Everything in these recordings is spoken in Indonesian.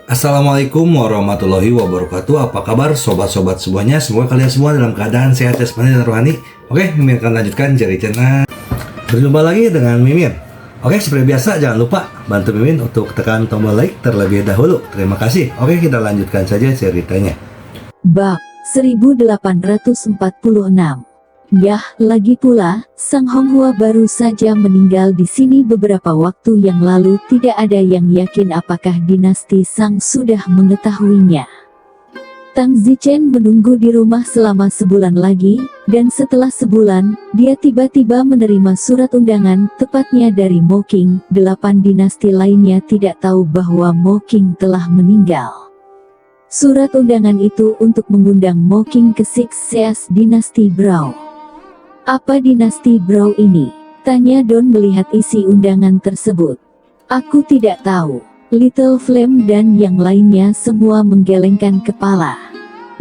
Assalamualaikum warahmatullahi wabarakatuh. Apa kabar sobat-sobat semuanya? Semoga kalian semua dalam keadaan sehat jasmani dan rohani. Oke, Mimin akan lanjutkan Jari Channel. Berjumpa lagi dengan Mimin. Oke, seperti biasa jangan lupa bantu Mimin untuk tekan tombol like terlebih dahulu. Terima kasih. Oke, kita lanjutkan saja ceritanya. Bab 1846. Yah, lagi pula, Sang Honghua baru saja meninggal di sini beberapa waktu yang lalu. Tidak ada yang yakin apakah dinasti Sang sudah mengetahuinya. Tang Zichen menunggu di rumah selama sebulan lagi, dan setelah sebulan, dia tiba-tiba menerima surat undangan, tepatnya dari Mo Qing. 8 dinasti lainnya tidak tahu bahwa Mo Qing telah meninggal. Surat undangan itu untuk mengundang Mo Qing ke Sixth dinasti Brou. Apa dinasti Brou ini? Tanya Don melihat isi undangan tersebut. Aku tidak tahu. Little Flame dan yang lainnya semua menggelengkan kepala.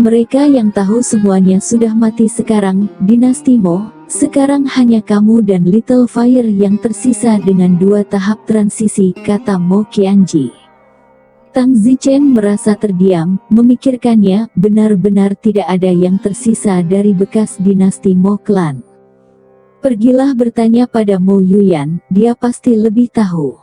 Mereka yang tahu semuanya sudah mati sekarang. Dinasti Mo, sekarang hanya kamu dan Little Fire yang tersisa dengan 2 tahap transisi, kata Mo Qianji. Tang Zichen merasa terdiam, memikirkannya. Benar-benar tidak ada yang tersisa dari bekas dinasti Mo Clan. Pergilah bertanya pada Mo Yuyan, dia pasti lebih tahu.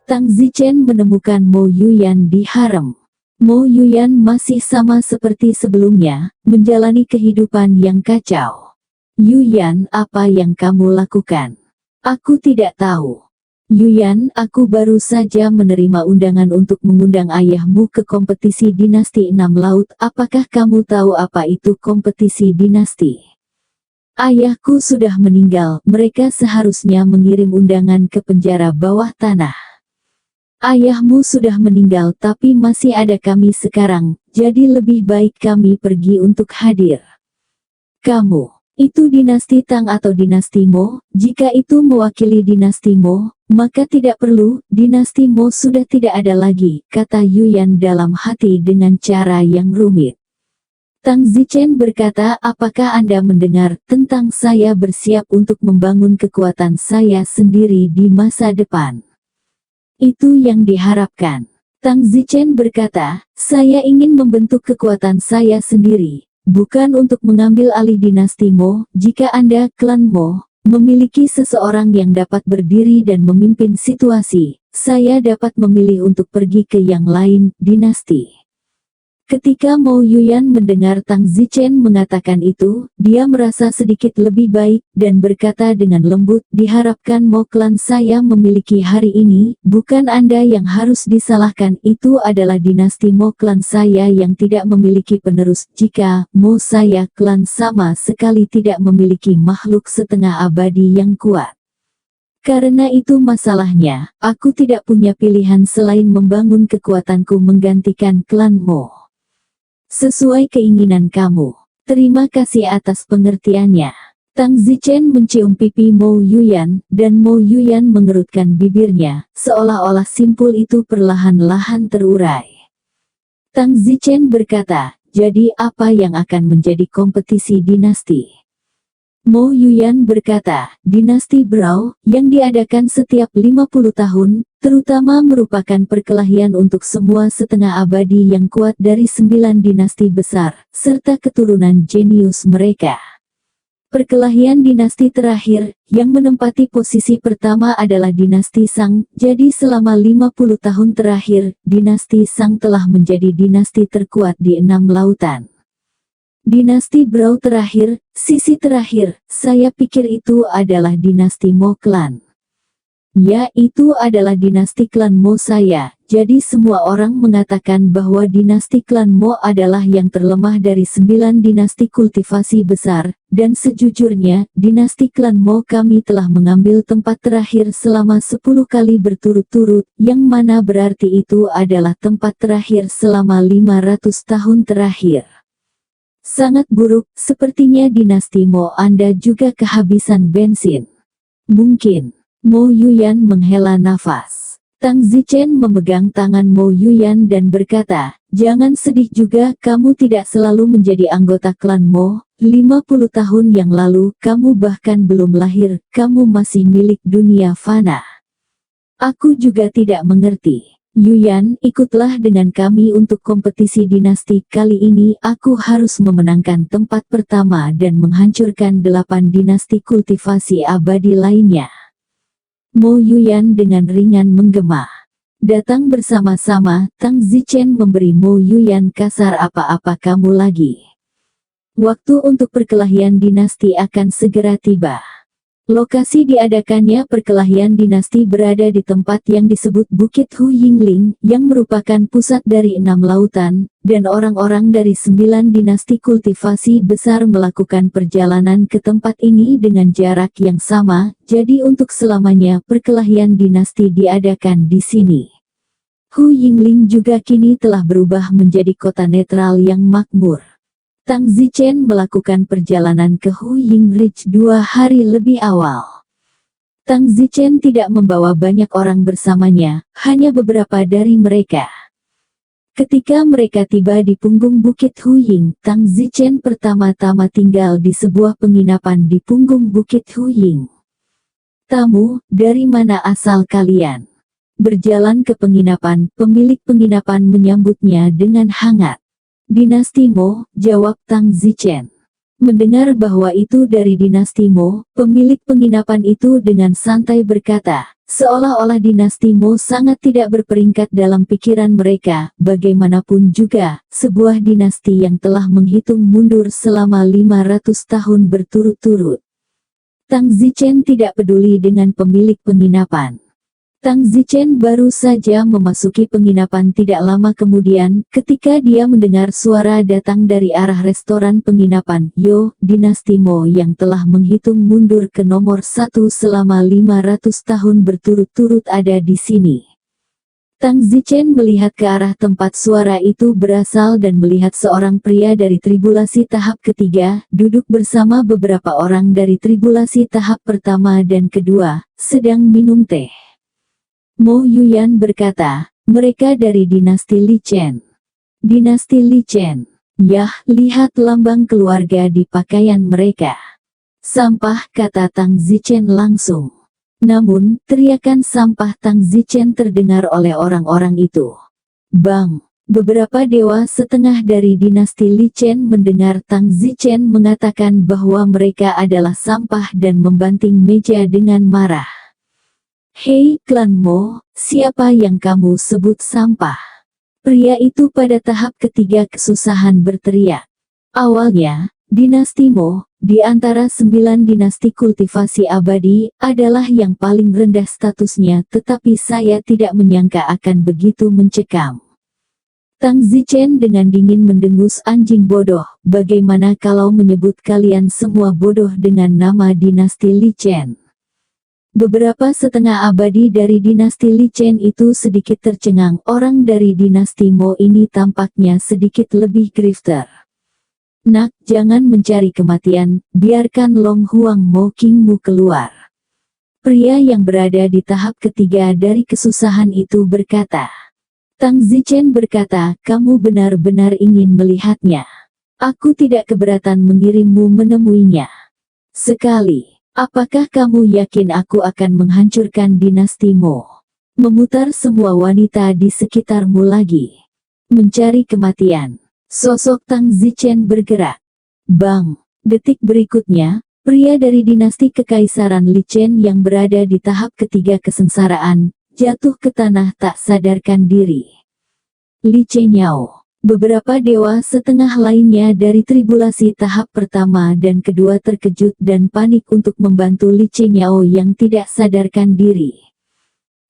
Tang Zichen menemukan Mo Yuyan di harem. Mo Yuyan masih sama seperti sebelumnya, menjalani kehidupan yang kacau. Yuyan, apa yang kamu lakukan? Aku tidak tahu. Yuyan, aku baru saja menerima undangan untuk mengundang ayahmu ke kompetisi dinasti 6 laut. Apakah kamu tahu apa itu kompetisi dinasti? Ayahku sudah meninggal, mereka seharusnya mengirim undangan ke penjara bawah tanah. Ayahmu sudah meninggal tapi masih ada kami sekarang, jadi lebih baik kami pergi untuk hadir. Kamu, itu dinasti Tang atau dinasti Mo? Jika itu mewakili dinasti Mo, maka tidak perlu, dinasti Mo sudah tidak ada lagi, kata Yuyan dalam hati dengan cara yang rumit. Tang Zichen berkata, apakah Anda mendengar tentang saya bersiap untuk membangun kekuatan saya sendiri di masa depan? Itu yang diharapkan. Tang Zichen berkata, saya ingin membentuk kekuatan saya sendiri, bukan untuk mengambil alih dinasti Mo. Jika Anda, klan Mo, memiliki seseorang yang dapat berdiri dan memimpin situasi, saya dapat memilih untuk pergi ke yang lain, dinasti. Ketika Mo Yuyan mendengar Tang Zichen mengatakan itu, dia merasa sedikit lebih baik, dan berkata dengan lembut, diharapkan Mo Clan saya memiliki hari ini, bukan Anda yang harus disalahkan. Itu adalah dinasti Mo Clan saya yang tidak memiliki penerus. Jika Mo saya Clan sama sekali tidak memiliki makhluk setengah abadi yang kuat. Karena itu masalahnya, aku tidak punya pilihan selain membangun kekuatanku menggantikan klan Mo. Sesuai keinginan kamu. Terima kasih atas pengertiannya. Tang Zichen mencium pipi Mo Yuyan, dan Mo Yuyan mengerutkan bibirnya, seolah-olah simpul itu perlahan-lahan terurai. Tang Zichen berkata, jadi apa yang akan menjadi kompetisi dinasti? Mo Yuyan berkata, dinasti Brou, yang diadakan setiap 50 tahun, terutama merupakan perkelahian untuk semua setengah abadi yang kuat dari 9 dinasti besar, serta keturunan jenius mereka. Perkelahian dinasti terakhir, yang menempati posisi pertama adalah dinasti Sang, jadi selama 50 tahun terakhir, dinasti Sang telah menjadi dinasti terkuat di 6 lautan. Dinasti Brou terakhir, sisi terakhir, saya pikir itu adalah dinasti Mo Clan. Ya, itu adalah dinasti klan Mo saya, jadi semua orang mengatakan bahwa dinasti klan Mo adalah yang terlemah dari 9 dinasti kultivasi besar, dan sejujurnya, dinasti klan Mo kami telah mengambil tempat terakhir selama 10 kali berturut-turut, yang mana berarti itu adalah tempat terakhir selama 500 tahun terakhir. Sangat buruk, sepertinya dinasti Mo Anda juga kehabisan bensin. Mungkin. Mo Yuyan menghela nafas. Tang Zichen memegang tangan Mo Yuyan dan berkata, jangan sedih juga, kamu tidak selalu menjadi anggota klan Mo. 50 tahun yang lalu, kamu bahkan belum lahir, kamu masih milik dunia fana. Aku juga tidak mengerti. Yuyan, ikutlah dengan kami untuk kompetisi dinasti kali ini. Aku harus memenangkan tempat pertama dan menghancurkan 8 dinasti kultivasi abadi lainnya. Mo Yuyan dengan ringan menggema. Datang bersama-sama, Tang Zichen memberi Mo Yuyan kasar apa-apa kamu lagi. Waktu untuk perkelahian dinasti akan segera tiba. Lokasi diadakannya perkelahian dinasti berada di tempat yang disebut Bukit Hu Yingling, yang merupakan pusat dari 6 lautan, dan orang-orang dari 9 dinasti kultivasi besar melakukan perjalanan ke tempat ini dengan jarak yang sama, jadi untuk selamanya perkelahian dinasti diadakan di sini. Hu Yingling juga kini telah berubah menjadi kota netral yang makmur. Tang Zichen melakukan perjalanan ke Hu Ying Ridge 2 hari lebih awal. Tang Zichen tidak membawa banyak orang bersamanya, hanya beberapa dari mereka. Ketika mereka tiba di punggung Bukit Hu Ying, Tang Zichen pertama-tama tinggal di sebuah penginapan di punggung Bukit Hu Ying. Tamu, dari mana asal kalian? Berjalan ke penginapan, pemilik penginapan menyambutnya dengan hangat. Dinasti Mo, jawab Tang Zichen. Mendengar bahwa itu dari dinasti Mo, pemilik penginapan itu dengan santai berkata, seolah-olah dinasti Mo sangat tidak berperingkat dalam pikiran mereka. Bagaimanapun juga, sebuah dinasti yang telah menghitung mundur selama 500 tahun berturut-turut. Tang Zichen tidak peduli dengan pemilik penginapan. Tang Zichen baru saja memasuki penginapan tidak lama kemudian, ketika dia mendengar suara datang dari arah restoran penginapan. Yo, dinasti Mo yang telah menghitung mundur ke nomor 1 selama 500 tahun berturut-turut ada di sini. Tang Zichen melihat ke arah tempat suara itu berasal dan melihat seorang pria dari tribulasi tahap ketiga, duduk bersama beberapa orang dari tribulasi tahap pertama dan kedua, sedang minum teh. Mo Yuyan berkata, mereka dari dinasti Li Chen. Dinasti Li Chen. Yah, lihat lambang keluarga di pakaian mereka. Sampah, kata Tang Zichen langsung. Namun, teriakan sampah Tang Zichen terdengar oleh orang-orang itu. Bang! Beberapa dewa setengah dari dinasti Li Chen mendengar Tang Zichen mengatakan bahwa mereka adalah sampah dan membanting meja dengan marah. Hei klan Mo, siapa yang kamu sebut sampah? Pria itu pada tahap ketiga kesusahan berteriak. Awalnya, dinasti Mo, di antara 9 dinasti kultivasi abadi, adalah yang paling rendah statusnya, tetapi saya tidak menyangka akan begitu mencekam. Tang Zichen dengan dingin mendengus, anjing bodoh, bagaimana kalau menyebut kalian semua bodoh dengan nama dinasti Li Chen? Beberapa setengah abadi dari dinasti Li Chen itu sedikit tercengang. Orang dari dinasti Mo ini tampaknya sedikit lebih grifter. Nak, jangan mencari kematian, biarkan Long Huang Mo Kingmu keluar. Pria yang berada di tahap ketiga dari kesusahan itu berkata. Tang Zichen berkata, kamu benar-benar ingin melihatnya. Aku tidak keberatan mengirimmu menemuinya. Sekali. Apakah kamu yakin aku akan menghancurkan dinasti Mo? Memutar semua wanita di sekitarmu lagi. Mencari kematian. Sosok Tang Zichen bergerak. Bang! Detik berikutnya, pria dari dinasti Kekaisaran Li Chen yang berada di tahap ketiga kesengsaraan, jatuh ke tanah tak sadarkan diri. Li Chenyao. Beberapa dewa setengah lainnya dari tribulasi tahap pertama dan kedua terkejut dan panik untuk membantu Li Chenyao yang tidak sadarkan diri.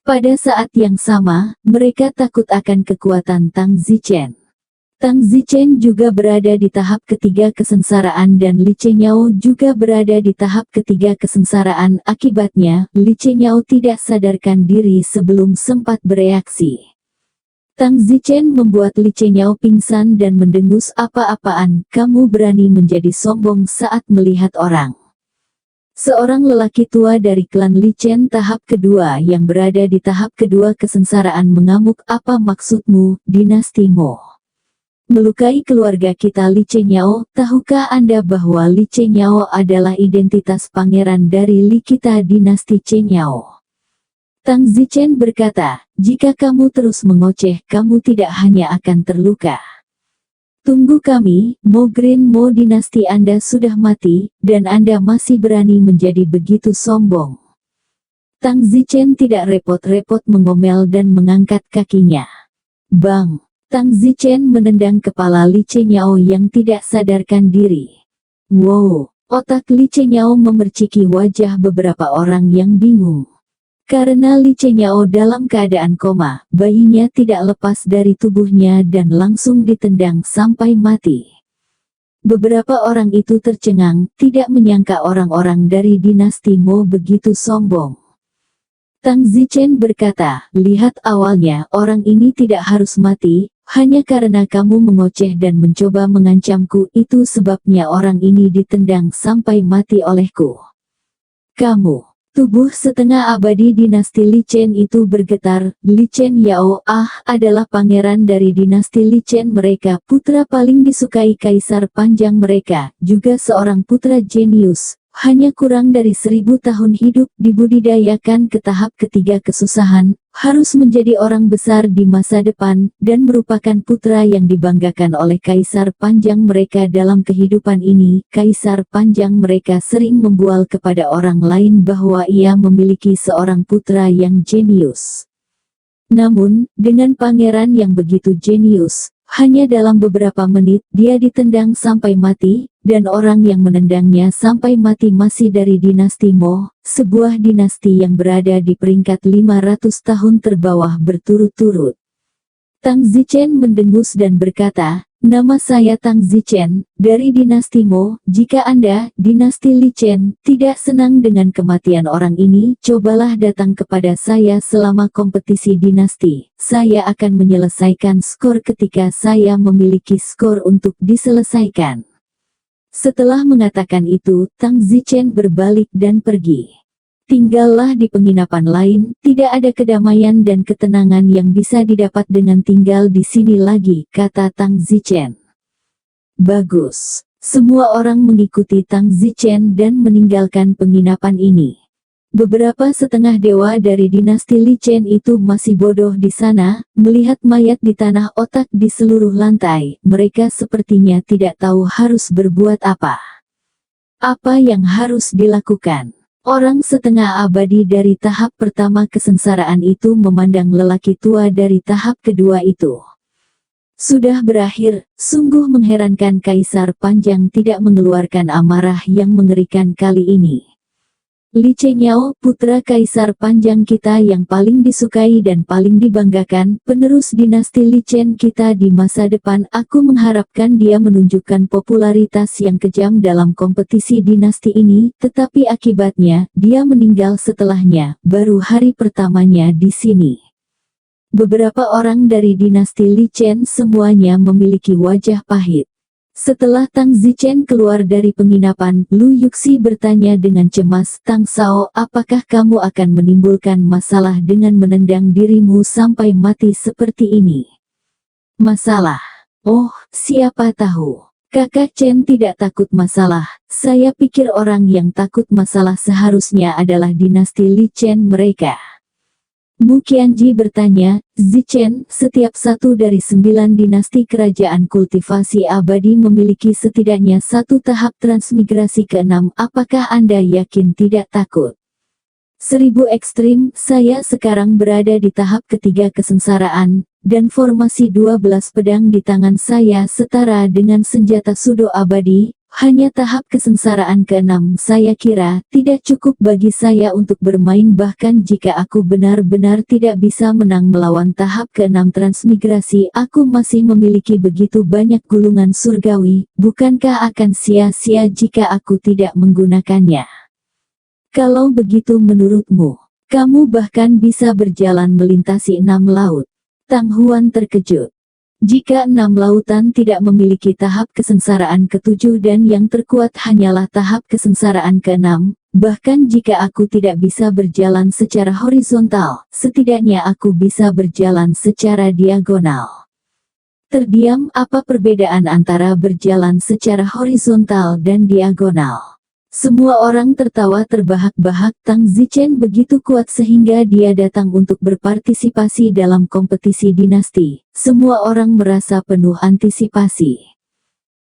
Pada saat yang sama, mereka takut akan kekuatan Tang Zichen. Tang Zichen juga berada di tahap ketiga kesengsaraan dan Li Chenyao juga berada di tahap ketiga kesengsaraan. Akibatnya, Li Chenyao tidak sadarkan diri sebelum sempat bereaksi. Tang Zichen membuat Li Chenyao pingsan dan mendengus, apa-apaan, kamu berani menjadi sombong saat melihat orang. Seorang lelaki tua dari klan Li Chen tahap kedua yang berada di tahap kedua kesengsaraan mengamuk, apa maksudmu, dinasti Mo? Melukai keluarga kita Li Chenyao, tahukah Anda bahwa Li Chenyao adalah identitas pangeran dari Li kita dinasti Chenyao? Tang Zichen berkata, jika kamu terus mengoceh, kamu tidak hanya akan terluka. Tunggu kami, Mo Green Mo, dinasti Anda sudah mati, dan Anda masih berani menjadi begitu sombong. Tang Zichen tidak repot-repot mengomel dan mengangkat kakinya. Bang! Tang Zichen menendang kepala Li Chenyao yang tidak sadarkan diri. Wow! Otak Li Chenyao memerciki wajah beberapa orang yang bingung. Karena Li Chenyao dalam keadaan koma, bayinya tidak lepas dari tubuhnya dan langsung ditendang sampai mati. Beberapa orang itu tercengang, tidak menyangka orang-orang dari dinasti Mo begitu sombong. Tang Zichen berkata, lihat, awalnya orang ini tidak harus mati, hanya karena kamu mengoceh dan mencoba mengancamku, itu sebabnya orang ini ditendang sampai mati olehku. Kamu. Tubuh setengah abadi dinasti Li Chen itu bergetar. Li Chen Yao adalah pangeran dari dinasti Li Chen, mereka putra paling disukai kaisar panjang mereka, juga seorang putra jenius. Hanya kurang dari 1000 tahun hidup, dibudidayakan ke tahap ketiga kesusahan, harus menjadi orang besar di masa depan, dan merupakan putra yang dibanggakan oleh kaisar panjang mereka dalam kehidupan ini. Kaisar panjang mereka sering membual kepada orang lain bahwa ia memiliki seorang putra yang jenius. Namun, dengan pangeran yang begitu jenius, hanya dalam beberapa menit dia ditendang sampai mati, dan orang yang menendangnya sampai mati masih dari dinasti Mo, sebuah dinasti yang berada di peringkat 500 tahun terbawah berturut-turut. Tang Zichen mendengus dan berkata, nama saya Tang Zichen, dari dinasti Mo. Jika Anda, dinasti Li Chen, tidak senang dengan kematian orang ini, cobalah datang kepada saya selama kompetisi dinasti. Saya akan menyelesaikan skor ketika saya memiliki skor untuk diselesaikan. Setelah mengatakan itu, Tang Zichen berbalik dan pergi. Tinggallah di penginapan lain, tidak ada kedamaian dan ketenangan yang bisa didapat dengan tinggal di sini lagi, kata Tang Zichen. Bagus. Semua orang mengikuti Tang Zichen dan meninggalkan penginapan ini. Beberapa setengah dewa dari dinasti Li Chen itu masih bodoh di sana, melihat mayat di tanah otak di seluruh lantai. Mereka sepertinya tidak tahu harus berbuat apa. Apa yang harus dilakukan? Orang setengah abadi dari tahap pertama kesengsaraan itu memandang lelaki tua dari tahap kedua itu. Sudah berakhir, sungguh mengherankan kaisar panjang tidak mengeluarkan amarah yang mengerikan kali ini. Li Chenyao, putra kaisar panjang kita yang paling disukai dan paling dibanggakan, penerus dinasti Li Chen kita di masa depan, aku mengharapkan dia menunjukkan popularitas yang kejam dalam kompetisi dinasti ini, tetapi akibatnya, dia meninggal setelahnya, baru hari pertamanya di sini. Beberapa orang dari dinasti Li Chen semuanya memiliki wajah pahit. Setelah Tang Zichen keluar dari penginapan, Lu Yuxi bertanya dengan cemas, Tang Sao, apakah kamu akan menimbulkan masalah dengan menendang dirimu sampai mati seperti ini? Masalah? Oh, siapa tahu. Kakak Chen tidak takut masalah. Saya pikir orang yang takut masalah seharusnya adalah dinasti Li Chen mereka. Mu Qianji bertanya, Zichen, setiap satu dari 9 dinasti kerajaan kultivasi abadi memiliki setidaknya satu tahap transmigrasi ke-6, apakah Anda yakin tidak takut? 1000 ekstrim, saya sekarang berada di tahap ketiga kesengsaraan, dan formasi 12 pedang di tangan saya setara dengan senjata sudo abadi. Hanya tahap kesengsaraan ke-6 saya kira tidak cukup bagi saya untuk bermain, bahkan jika aku benar-benar tidak bisa menang melawan tahap ke-6 transmigrasi, aku masih memiliki begitu banyak gulungan surgawi, bukankah akan sia-sia jika aku tidak menggunakannya? Kalau begitu menurutmu, kamu bahkan bisa berjalan melintasi 6 laut. Tang Huan terkejut. Jika 6 lautan tidak memiliki tahap kesengsaraan ke-7 dan yang terkuat hanyalah tahap kesengsaraan ke-6, bahkan jika aku tidak bisa berjalan secara horizontal, setidaknya aku bisa berjalan secara diagonal. Terdiam, apa perbedaan antara berjalan secara horizontal dan diagonal? Semua orang tertawa terbahak-bahak. Tang Zichen begitu kuat sehingga dia datang untuk berpartisipasi dalam kompetisi dinasti. Semua orang merasa penuh antisipasi.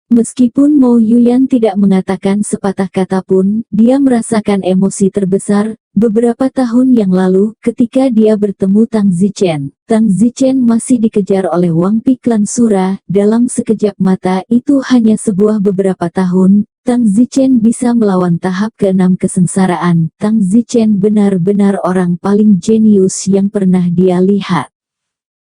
Meskipun Mo Yuyan tidak mengatakan sepatah kata pun, dia merasakan emosi terbesar. Beberapa tahun yang lalu, ketika dia bertemu Tang Zichen, Tang Zichen masih dikejar oleh Wang Pi klan Sura. Dalam sekejap mata itu hanya sebuah beberapa tahun, Tang Zichen bisa melawan tahap ke-6 kesengsaraan. Tang Zichen benar-benar orang paling jenius yang pernah dia lihat.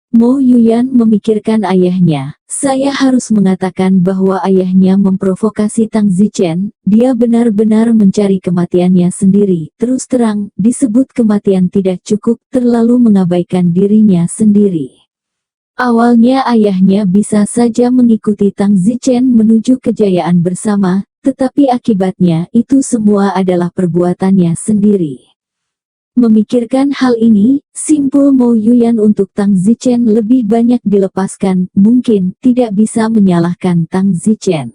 Mo Yuyan memikirkan ayahnya. Saya harus mengatakan bahwa ayahnya memprovokasi Tang Zichen. Dia benar-benar mencari kematiannya sendiri. Terus terang, disebut kematian tidak cukup, terlalu mengabaikan dirinya sendiri. Awalnya ayahnya bisa saja mengikuti Tang Zichen menuju kejayaan bersama, tetapi akibatnya itu semua adalah perbuatannya sendiri. Memikirkan hal ini, simpul Mo Yuyan untuk Tang Zichen lebih banyak dilepaskan, mungkin tidak bisa menyalahkan Tang Zichen.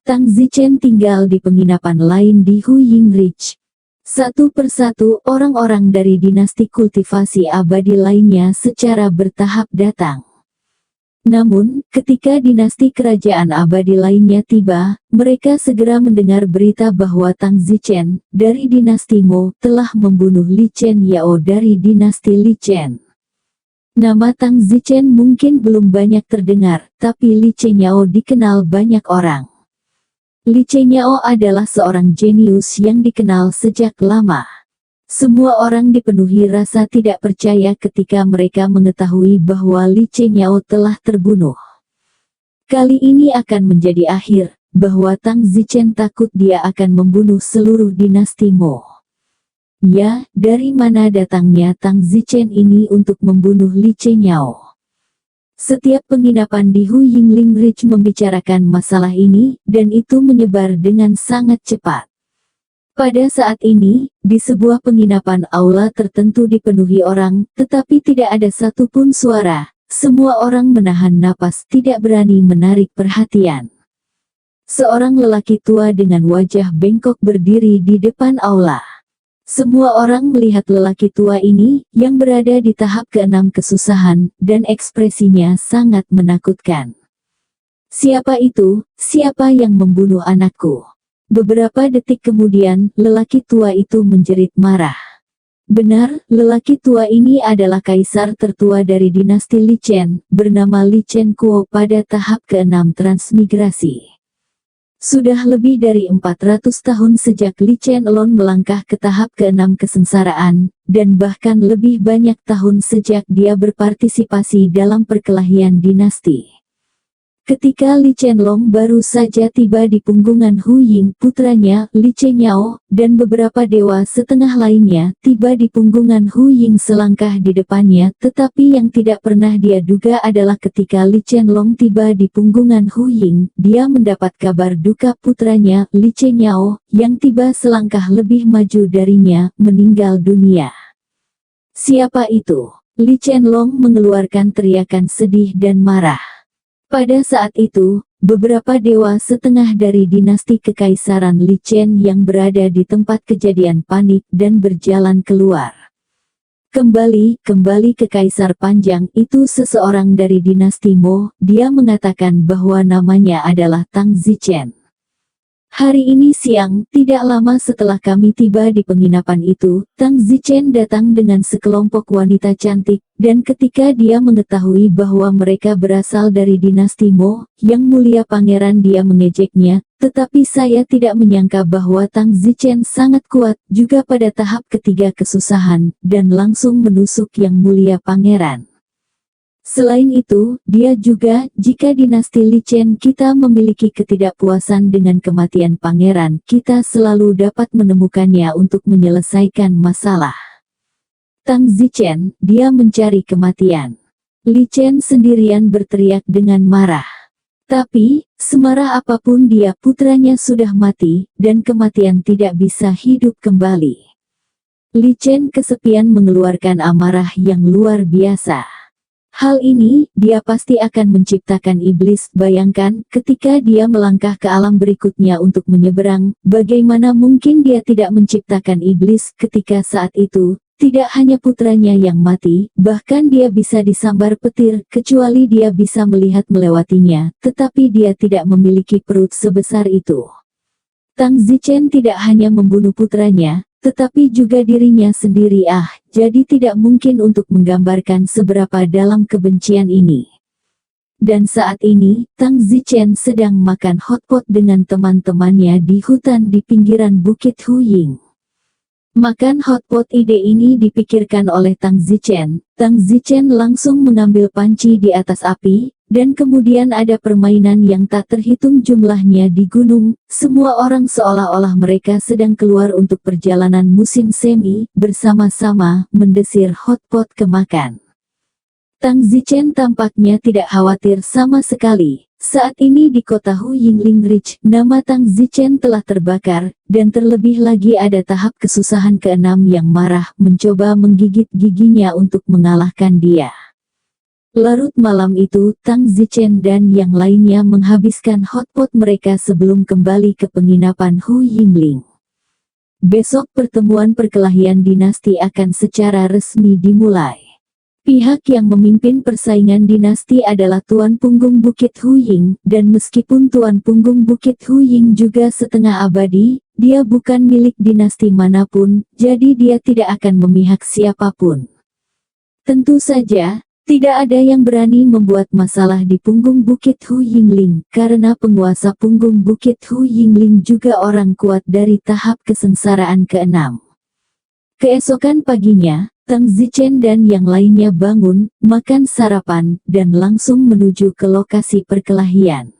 Tang Zichen tinggal di penginapan lain di Huying Ridge. Satu persatu orang-orang dari dinasti kultivasi abadi lainnya secara bertahap datang. Namun, ketika dinasti kerajaan abadi lainnya tiba, mereka segera mendengar berita bahwa Tang Zichen, dari dinasti Mo, telah membunuh Li Chen Yao dari dinasti Li Chen. Nama Tang Zichen mungkin belum banyak terdengar, tapi Li Chen Yao dikenal banyak orang. Li Chen Yao adalah seorang jenius yang dikenal sejak lama. Semua orang dipenuhi rasa tidak percaya ketika mereka mengetahui bahwa Li Chen Yao telah terbunuh. Kali ini akan menjadi akhir, bahwa Tang Zichen takut dia akan membunuh seluruh dinasti Mo. Ya, dari mana datangnya Tang Zichen ini untuk membunuh Li Chen Yao? Setiap penginapan di Huyingling Ridge membicarakan masalah ini, dan itu menyebar dengan sangat cepat. Pada saat ini, di sebuah penginapan aula tertentu dipenuhi orang, tetapi tidak ada satupun suara. Semua orang menahan napas, tidak berani menarik perhatian. Seorang lelaki tua dengan wajah bengkok berdiri di depan aula. Semua orang melihat lelaki tua ini, yang berada di tahap ke-6 kesusahan, dan ekspresinya sangat menakutkan. Siapa itu? Siapa yang membunuh anakku? Beberapa detik kemudian, lelaki tua itu menjerit marah. Benar, lelaki tua ini adalah kaisar tertua dari dinasti Li Chen, bernama Li Chen Kuo pada tahap ke-6 transmigrasi. Sudah lebih dari 400 tahun sejak Li Chen Lon melangkah ke tahap ke-6 kesengsaraan, dan bahkan lebih banyak tahun sejak dia berpartisipasi dalam perkelahian dinasti. Ketika Li Chenlong baru saja tiba di punggungan Huying, putranya, Li Chenyao, dan beberapa dewa setengah lainnya, tiba di punggungan Huying selangkah di depannya, tetapi yang tidak pernah dia duga adalah ketika Li Chenlong tiba di punggungan Huying, dia mendapat kabar duka putranya, Li Chenyao, yang tiba selangkah lebih maju darinya, meninggal dunia. Siapa itu? Li Chenlong mengeluarkan teriakan sedih dan marah. Pada saat itu, beberapa dewa setengah dari dinasti kekaisaran Li Chen yang berada di tempat kejadian panik dan berjalan keluar. Kembali ke Kaisar Panjang itu seseorang dari dinasti Mo, dia mengatakan bahwa namanya adalah Tang Zichen. Hari ini siang, tidak lama setelah kami tiba di penginapan itu, Tang Zichen datang dengan sekelompok wanita cantik, dan ketika dia mengetahui bahwa mereka berasal dari dinasti Mo, yang mulia pangeran dia mengejeknya, tetapi saya tidak menyangka bahwa Tang Zichen sangat kuat, juga pada tahap ketiga kesusahan, dan langsung menusuk yang mulia pangeran. Selain itu, dia juga, jika dinasti Li Chen kita memiliki ketidakpuasan dengan kematian pangeran, kita selalu dapat menemukannya untuk menyelesaikan masalah. Tang Zichen, dia mencari kematian. Li Chen sendirian berteriak dengan marah. Tapi, semarah apapun dia, putranya sudah mati, dan kematian tidak bisa hidup kembali. Li Chen kesepian mengeluarkan amarah yang luar biasa. Hal ini, dia pasti akan menciptakan iblis. Bayangkan, ketika dia melangkah ke alam berikutnya untuk menyeberang, bagaimana mungkin dia tidak menciptakan iblis ketika saat itu, tidak hanya putranya yang mati, bahkan dia bisa disambar petir, kecuali dia bisa melihat melewatinya, tetapi dia tidak memiliki perut sebesar itu. Tang Zichen tidak hanya membunuh putranya, tetapi juga dirinya sendiri. Jadi tidak mungkin untuk menggambarkan seberapa dalam kebencian ini. Dan saat ini, Tang Zichen sedang makan hotpot dengan teman-temannya di hutan di pinggiran Bukit Huying. Makan hotpot, ide ini dipikirkan oleh Tang Zichen. Tang Zichen langsung mengambil panci di atas api, dan kemudian ada permainan yang tak terhitung jumlahnya di gunung. Semua orang seolah-olah mereka sedang keluar untuk perjalanan musim semi, bersama-sama mendesir hotpot kemakan. Tang Zichen tampaknya tidak khawatir sama sekali. Saat ini di kota Huyingling Ridge, nama Tang Zichen telah terbakar, dan terlebih lagi ada tahap kesusahan keenam yang marah mencoba menggigit giginya untuk mengalahkan dia. Larut malam itu, Tang Zichen dan yang lainnya menghabiskan hotpot mereka sebelum kembali ke penginapan Huyingling. Besok pertemuan perkelahian dinasti akan secara resmi dimulai. Pihak yang memimpin persaingan dinasti adalah Tuan Punggung Bukit Huying, dan meskipun Tuan Punggung Bukit Huying juga setengah abadi, dia bukan milik dinasti manapun, jadi dia tidak akan memihak siapapun. Tentu saja, tidak ada yang berani membuat masalah di punggung Bukit Huyingling, karena penguasa punggung Bukit Huyingling juga orang kuat dari tahap kesengsaraan ke-6. Keesokan paginya, Tang Zichen dan yang lainnya bangun, makan sarapan, dan langsung menuju ke lokasi perkelahian.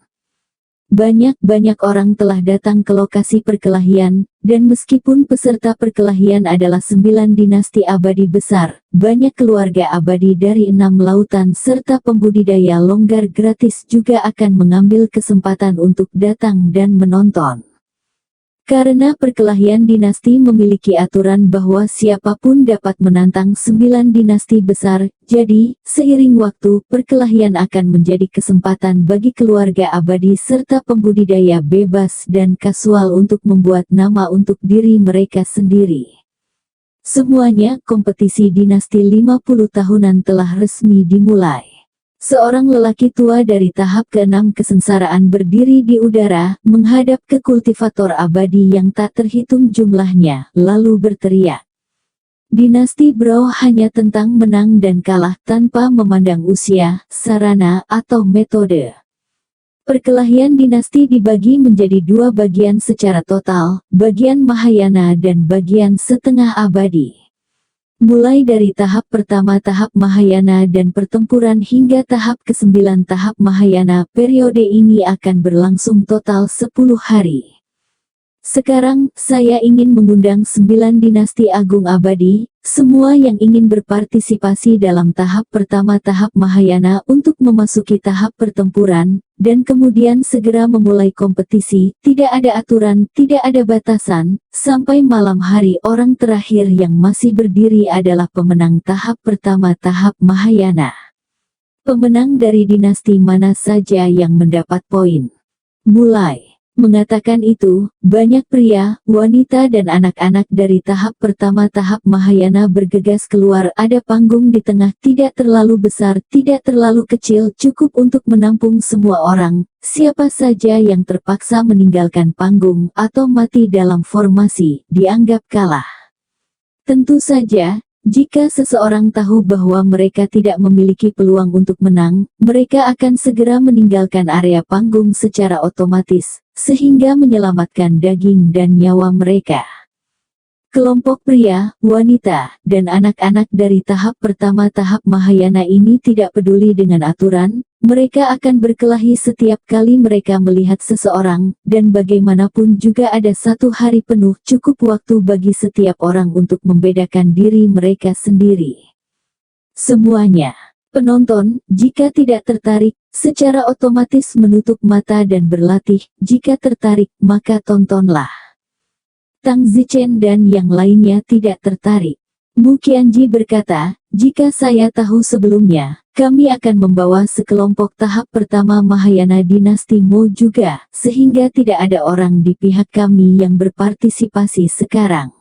Banyak orang telah datang ke lokasi perkelahian, dan meskipun peserta perkelahian adalah 9 dinasti abadi besar, banyak keluarga abadi dari 6 lautan serta pembudidaya longgar gratis juga akan mengambil kesempatan untuk datang dan menonton. Karena perkelahian dinasti memiliki aturan bahwa siapapun dapat menantang 9 dinasti besar, jadi, seiring waktu, perkelahian akan menjadi kesempatan bagi keluarga abadi serta pembudidaya bebas dan kasual untuk membuat nama untuk diri mereka sendiri. Semuanya, kompetisi dinasti 50 tahunan telah resmi dimulai. Seorang lelaki tua dari tahap ke-6 kesengsaraan berdiri di udara, menghadap ke kultivator abadi yang tak terhitung jumlahnya, lalu berteriak. Dinasti Brou hanya tentang menang dan kalah tanpa memandang usia, sarana, atau metode. Perkelahian dinasti dibagi menjadi 2 bagian secara total, bagian Mahayana dan bagian setengah abadi. Mulai dari tahap pertama tahap Mahayana dan pertempuran hingga tahap ke-9 tahap Mahayana, periode ini akan berlangsung total 10 hari. Sekarang, saya ingin mengundang 9 dinasti agung abadi, semua yang ingin berpartisipasi dalam tahap pertama tahap Mahayana untuk memasuki tahap pertempuran, dan kemudian segera memulai kompetisi. Tidak ada aturan, tidak ada batasan, sampai malam hari orang terakhir yang masih berdiri adalah pemenang tahap pertama tahap Mahayana. Pemenang dari dinasti mana saja yang mendapat poin. Mulai. Mengatakan itu, banyak pria, wanita dan anak-anak dari tahap pertama tahap Mahayana bergegas keluar. Ada panggung di tengah, tidak terlalu besar, tidak terlalu kecil, cukup untuk menampung semua orang. Siapa saja yang terpaksa meninggalkan panggung atau mati dalam formasi, dianggap kalah. Tentu saja, jika seseorang tahu bahwa mereka tidak memiliki peluang untuk menang, mereka akan segera meninggalkan area panggung secara otomatis, sehingga menyelamatkan daging dan nyawa mereka. Kelompok pria, wanita, dan anak-anak dari tahap pertama tahap Mahayana ini tidak peduli dengan aturan, mereka akan berkelahi setiap kali mereka melihat seseorang, dan bagaimanapun juga ada 1 hari penuh cukup waktu bagi setiap orang untuk membedakan diri mereka sendiri. Semuanya. Penonton, jika tidak tertarik, secara otomatis menutup mata dan berlatih. Jika tertarik, maka tontonlah. Tang Zichen dan yang lainnya tidak tertarik. Mu Qianji berkata, Jika saya tahu sebelumnya, kami akan membawa sekelompok tahap pertama Mahayana dinasti Mo juga, sehingga tidak ada orang di pihak kami yang berpartisipasi sekarang.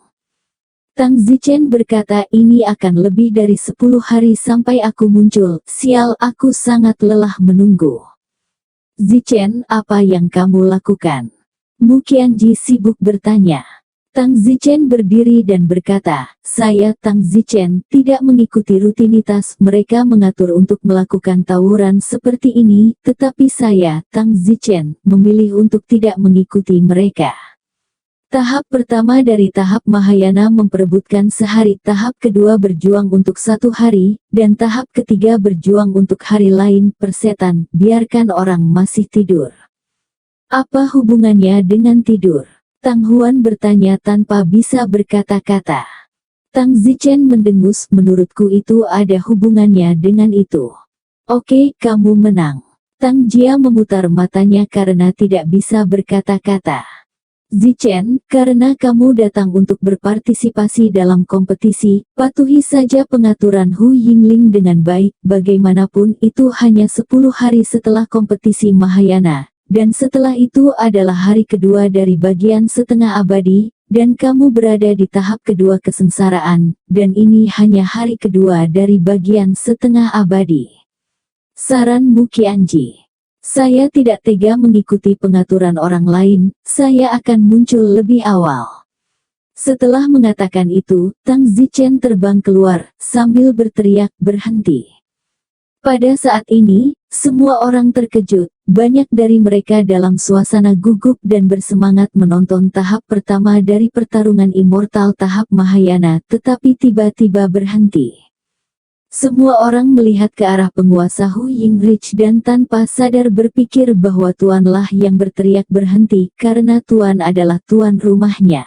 Tang Zichen berkata, ini akan lebih dari 10 hari sampai aku muncul. Sial, aku sangat lelah menunggu. Zichen, apa yang kamu lakukan? Mu Qianji sibuk bertanya. Tang Zichen berdiri dan berkata, saya Tang Zichen tidak mengikuti rutinitas mereka mengatur untuk melakukan tawuran seperti ini, tetapi saya, Tang Zichen, memilih untuk tidak mengikuti mereka. Tahap pertama dari tahap Mahayana memperebutkan sehari, tahap kedua berjuang untuk 1 hari, dan tahap ketiga berjuang untuk hari lain. Persetan, biarkan orang masih tidur. Apa hubungannya dengan tidur? Tang Huan bertanya tanpa bisa berkata-kata. Tang Zichen mendengus, menurutku itu ada hubungannya dengan itu. Oke, kamu menang. Tang Jia memutar matanya karena tidak bisa berkata-kata. Zichen, karena kamu datang untuk berpartisipasi dalam kompetisi, patuhi saja pengaturan Hu Yingling dengan baik. Bagaimanapun itu hanya 10 hari setelah kompetisi Mahayana. Dan setelah itu adalah hari kedua dari bagian setengah abadi, dan kamu berada di tahap kedua kesengsaraan, dan ini hanya hari kedua dari bagian setengah abadi. Saran Mu Qianji. Saya tidak tega mengikuti pengaturan orang lain, saya akan muncul lebih awal. Setelah mengatakan itu, Tang Zichen terbang keluar, sambil berteriak, berhenti. Pada saat ini, semua orang terkejut, banyak dari mereka dalam suasana gugup dan bersemangat menonton tahap pertama dari pertarungan immortal tahap Mahayana, tetapi tiba-tiba berhenti. Semua orang melihat ke arah penguasa Hu Yingrich dan tanpa sadar berpikir bahwa tuanlah yang berteriak berhenti karena tuan adalah tuan rumahnya.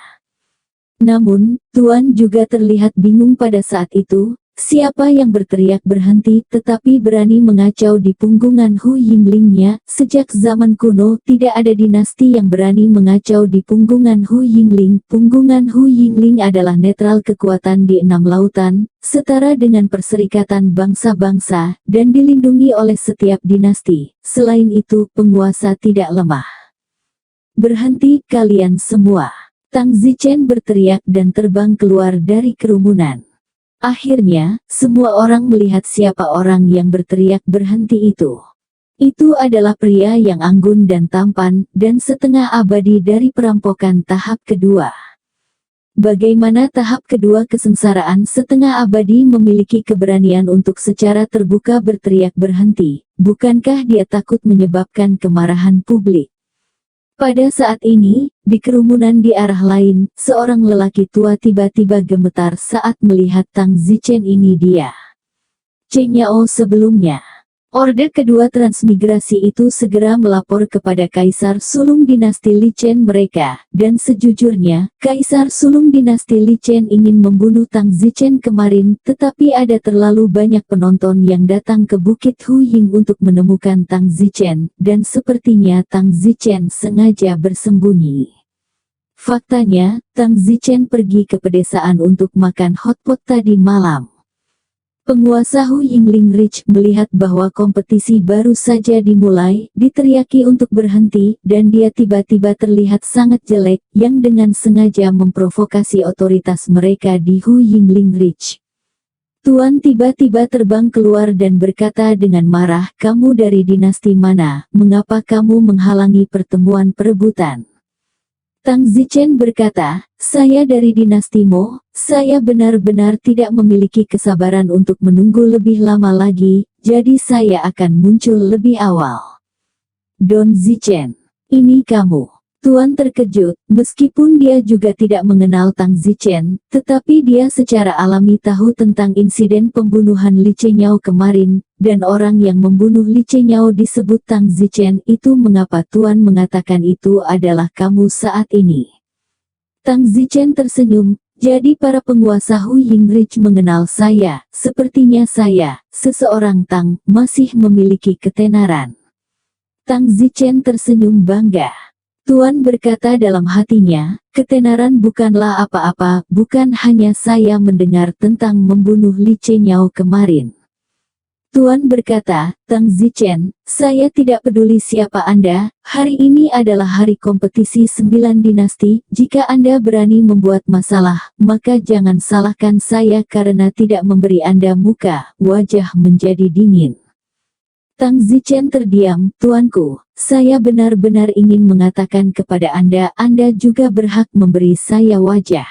Namun, tuan juga terlihat bingung pada saat itu. Siapa yang berteriak berhenti tetapi berani mengacau di punggungan Hu Yinglingnya? Sejak zaman kuno tidak ada dinasti yang berani mengacau di punggungan Hu Yingling. Punggungan Hu Yingling adalah netral kekuatan di 6 lautan, setara dengan perserikatan bangsa-bangsa, dan dilindungi oleh setiap dinasti. Selain itu, penguasa tidak lemah. Berhenti kalian semua. Tang Zichen berteriak dan terbang keluar dari kerumunan. Akhirnya, semua orang melihat siapa orang yang berteriak berhenti itu. Itu adalah pria yang anggun dan tampan, dan setengah abadi dari perampokan tahap kedua. Bagaimana tahap kedua kesengsaraan setengah abadi memiliki keberanian untuk secara terbuka berteriak berhenti? Bukankah dia takut menyebabkan kemarahan publik? Pada saat ini, di kerumunan di arah lain, seorang lelaki tua tiba-tiba gemetar saat melihat Tang Zichen ini dia. Chen Yao sebelumnya. Orde kedua transmigrasi itu segera melapor kepada Kaisar Sulung dinasti Li Chen mereka, dan sejujurnya, Kaisar Sulung dinasti Li Chen ingin membunuh Tang Zichen kemarin, tetapi ada terlalu banyak penonton yang datang ke Bukit Hu Ying untuk menemukan Tang Zichen, dan sepertinya Tang Zichen sengaja bersembunyi. Faktanya, Tang Zichen pergi ke pedesaan untuk makan hotpot tadi malam. Penguasa Hu Yingling Rich melihat bahwa kompetisi baru saja dimulai, diteriaki untuk berhenti, dan dia tiba-tiba terlihat sangat jelek, yang dengan sengaja memprovokasi otoritas mereka di Hu Yingling Rich. Tuan tiba-tiba terbang keluar dan berkata dengan marah, kamu dari dinasti mana, mengapa kamu menghalangi pertemuan perebutan? Tang Zichen berkata, saya dari dinasti Mo, saya benar-benar tidak memiliki kesabaran untuk menunggu lebih lama lagi, jadi saya akan muncul lebih awal. Don Zichen, ini kamu. Tuan terkejut, meskipun dia juga tidak mengenal Tang Zichen, tetapi dia secara alami tahu tentang insiden pembunuhan Li Chenyao kemarin, dan orang yang membunuh Li Chenyao disebut Tang Zichen. Itu mengapa Tuan mengatakan itu adalah kamu saat ini. Tang Zichen tersenyum, jadi para penguasa Hu Yingrich mengenal saya, sepertinya saya, seseorang Tang, masih memiliki ketenaran. Tang Zichen tersenyum bangga. Tuan berkata dalam hatinya, ketenaran bukanlah apa-apa, bukan hanya saya mendengar tentang membunuh Li Chenyao kemarin. Tuan berkata, Tang Zichen, saya tidak peduli siapa Anda, hari ini adalah hari kompetisi 9 dinasti, jika Anda berani membuat masalah, maka jangan salahkan saya karena tidak memberi Anda muka. Wajah menjadi dingin. Tang Zichen terdiam, Tuanku, saya benar-benar ingin mengatakan kepada Anda juga berhak memberi saya wajah.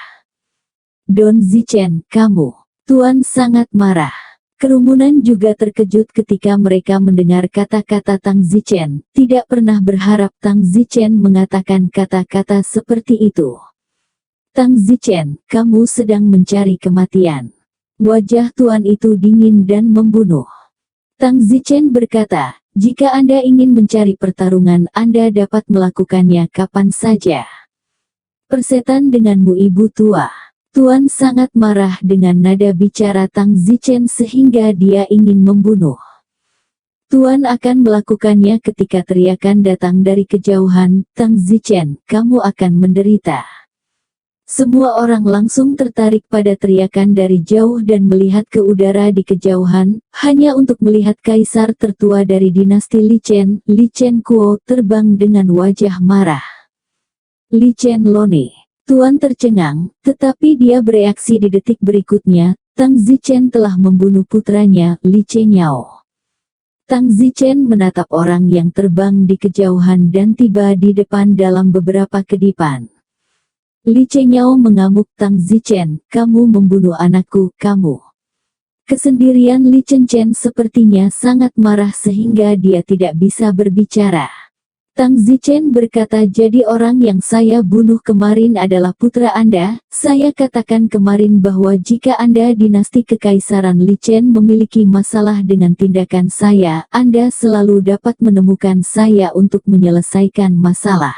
Don Zichen, kamu. Tuan sangat marah. Kerumunan juga terkejut ketika mereka mendengar kata-kata Tang Zichen, tidak pernah berharap Tang Zichen mengatakan kata-kata seperti itu. Tang Zichen, kamu sedang mencari kematian. Wajah tuan itu dingin dan membunuh. Tang Zichen berkata, jika Anda ingin mencari pertarungan, Anda dapat melakukannya kapan saja. Persetan denganmu ibu tua. Tuan sangat marah dengan nada bicara Tang Zichen sehingga dia ingin membunuh. Tuan akan melakukannya ketika teriakan datang dari kejauhan, Tang Zichen, kamu akan menderita. Semua orang langsung tertarik pada teriakan dari jauh dan melihat ke udara di kejauhan, hanya untuk melihat kaisar tertua dari dinasti Li Chen Kuo terbang dengan wajah marah. Li Chen Lone. Tuan tercengang, tetapi dia bereaksi di detik berikutnya, Tang Zichen telah membunuh putranya, Li Chenyao. Tang Zichen menatap orang yang terbang di kejauhan dan tiba di depan dalam beberapa kedipan. Li Chenyao mengamuk, Tang Zichen, kamu membunuh anakku, kamu. Kesendirian Li Chen sepertinya sangat marah sehingga dia tidak bisa berbicara. Tang Zichen berkata, jadi orang yang saya bunuh kemarin adalah putra Anda. Saya katakan kemarin bahwa jika Anda dinasti kekaisaran Li Chen memiliki masalah dengan tindakan saya, Anda selalu dapat menemukan saya untuk menyelesaikan masalah.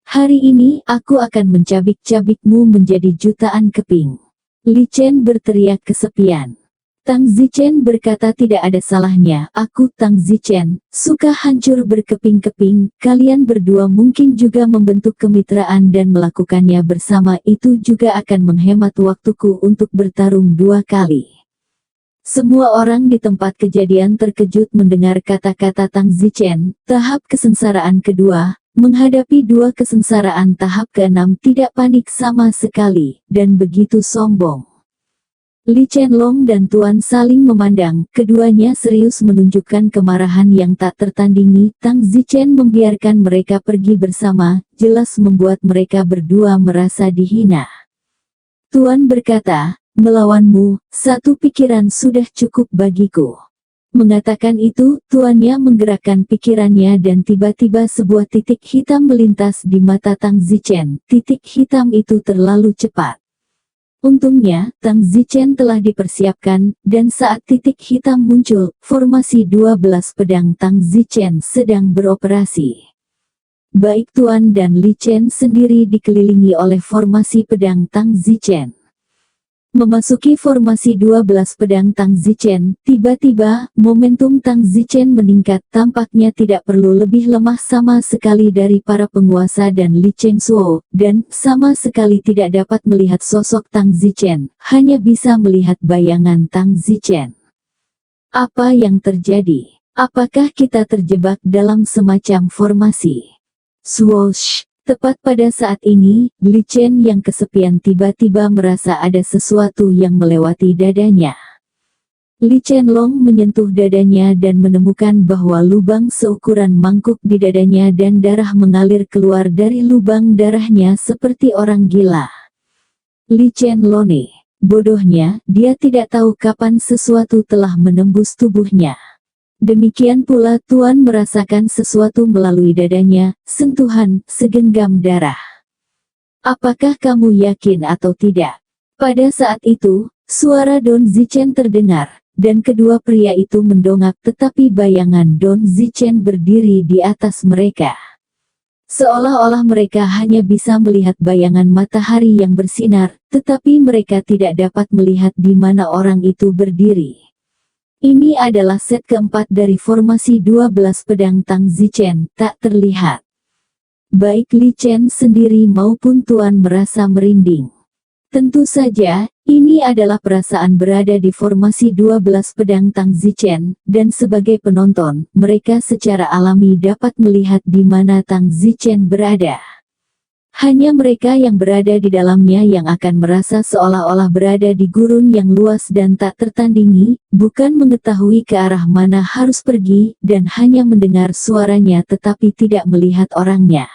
Hari ini aku akan mencabik-cabikmu menjadi jutaan keping. Li Chen berteriak kesepian. Tang Zichen berkata, tidak ada salahnya, aku Tang Zichen, suka hancur berkeping-keping, kalian berdua mungkin juga membentuk kemitraan dan melakukannya bersama, itu juga akan menghemat waktuku untuk bertarung 2 kali. Semua orang di tempat kejadian terkejut mendengar kata-kata Tang Zichen. Tahap kesengsaraan kedua, menghadapi 2 kesengsaraan tahap ke-6 tidak panik sama sekali, dan begitu sombong. Li Chenlong dan Tuan saling memandang, keduanya serius menunjukkan kemarahan yang tak tertandingi. Tang Zichen membiarkan mereka pergi bersama, jelas membuat mereka berdua merasa dihina. Tuan berkata, melawanmu, satu pikiran sudah cukup bagiku. Mengatakan itu, tuannya menggerakkan pikirannya dan tiba-tiba sebuah titik hitam melintas di mata Tang Zichen. Titik hitam itu terlalu cepat. Untungnya, Tang Zichen telah dipersiapkan, dan saat titik hitam muncul, formasi 12 pedang Tang Zichen sedang beroperasi. Baik Tuan dan Li Chen sendiri dikelilingi oleh formasi pedang Tang Zichen. Memasuki formasi 12 pedang Tang Zichen, tiba-tiba, momentum Tang Zichen meningkat, tampaknya tidak perlu lebih lemah sama sekali dari para penguasa dan Li Chengsuo, dan sama sekali tidak dapat melihat sosok Tang Zichen, hanya bisa melihat bayangan Tang Zichen. Apa yang terjadi? Apakah kita terjebak dalam semacam formasi? Swoosh! Tepat pada saat ini, Li Chen yang kesepian tiba-tiba merasa ada sesuatu yang melewati dadanya. Li Chenlong menyentuh dadanya dan menemukan bahwa lubang seukuran mangkuk di dadanya dan darah mengalir keluar dari lubang darahnya seperti orang gila. Li Chenlone, bodohnya, dia tidak tahu kapan sesuatu telah menembus tubuhnya. Demikian pula Tuan merasakan sesuatu melalui dadanya, sentuhan, segenggam darah. Apakah kamu yakin atau tidak? Pada saat itu, suara Don Zichen terdengar, dan kedua pria itu mendongak tetapi bayangan Don Zichen berdiri di atas mereka. Seolah-olah mereka hanya bisa melihat bayangan matahari yang bersinar, tetapi mereka tidak dapat melihat di mana orang itu berdiri. Ini adalah set keempat dari formasi 12 pedang Tang Zichen, tak terlihat. baik Li Chen sendiri maupun Tuan merasa merinding. Tentu saja, ini adalah perasaan berada di formasi 12 pedang Tang Zichen, dan sebagai penonton, mereka secara alami dapat melihat di mana Tang Zichen berada. Hanya mereka yang berada di dalamnya yang akan merasa seolah-olah berada di gurun yang luas dan tak tertandingi, bukan mengetahui ke arah mana harus pergi, dan hanya mendengar suaranya tetapi tidak melihat orangnya.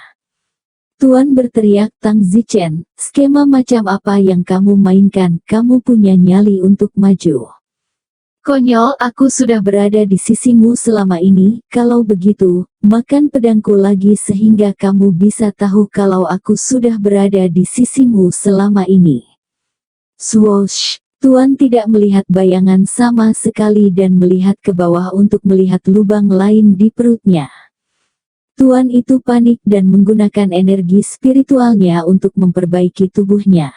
Tuan berteriak, Tang Zichen, skema macam apa yang kamu mainkan? Kamu punya nyali untuk maju. Konyol, aku sudah berada di sisimu selama ini. Kalau begitu, makan pedangku lagi sehingga kamu bisa tahu kalau aku sudah berada di sisimu selama ini. Swoosh! Tuan tidak melihat bayangan sama sekali dan melihat ke bawah untuk melihat lubang lain di perutnya. Tuan itu panik dan menggunakan energi spiritualnya untuk memperbaiki tubuhnya.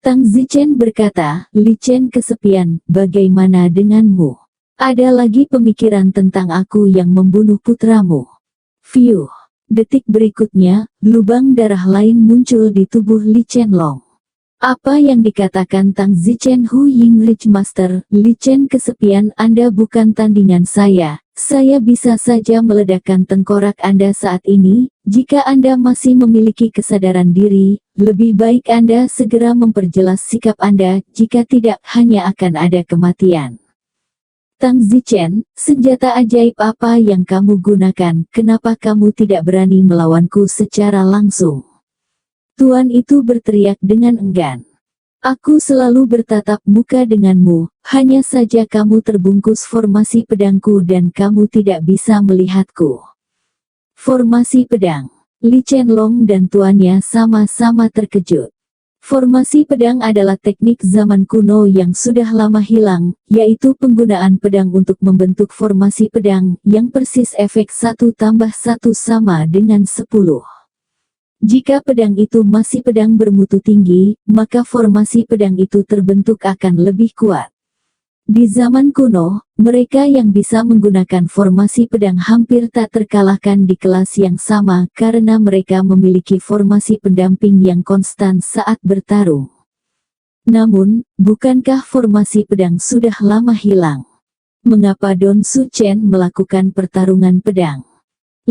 Tang Zichen berkata, Li Chen kesepian, bagaimana denganmu? Ada lagi pemikiran tentang aku yang membunuh putramu. Fiuh. Detik berikutnya, lubang darah lain muncul di tubuh Li Chenlong. Apa yang dikatakan Tang Zichen Hu Ying Rich Master, Li Chen kesepian, Anda bukan tandingan saya bisa saja meledakkan tengkorak Anda saat ini. Jika Anda masih memiliki kesadaran diri, lebih baik Anda segera memperjelas sikap Anda, jika tidak hanya akan ada kematian. Tang Zichen, senjata ajaib apa yang kamu gunakan? Kenapa kamu tidak berani melawanku secara langsung? Tuan itu berteriak dengan enggan. Aku selalu bertatap muka denganmu, hanya saja kamu terbungkus formasi pedangku dan kamu tidak bisa melihatku. Formasi pedang. Li Chenlong dan tuannya sama-sama terkejut. Formasi pedang adalah teknik zaman kuno yang sudah lama hilang, yaitu penggunaan pedang untuk membentuk formasi pedang, yang persis efek 1 tambah 1 sama dengan 10. Jika pedang itu masih pedang bermutu tinggi, maka formasi pedang itu terbentuk akan lebih kuat. Di zaman kuno, mereka yang bisa menggunakan formasi pedang hampir tak terkalahkan di kelas yang sama karena mereka memiliki formasi pendamping yang konstan saat bertarung. Namun, bukankah formasi pedang sudah lama hilang? Mengapa Don Su Chen melakukan pertarungan pedang?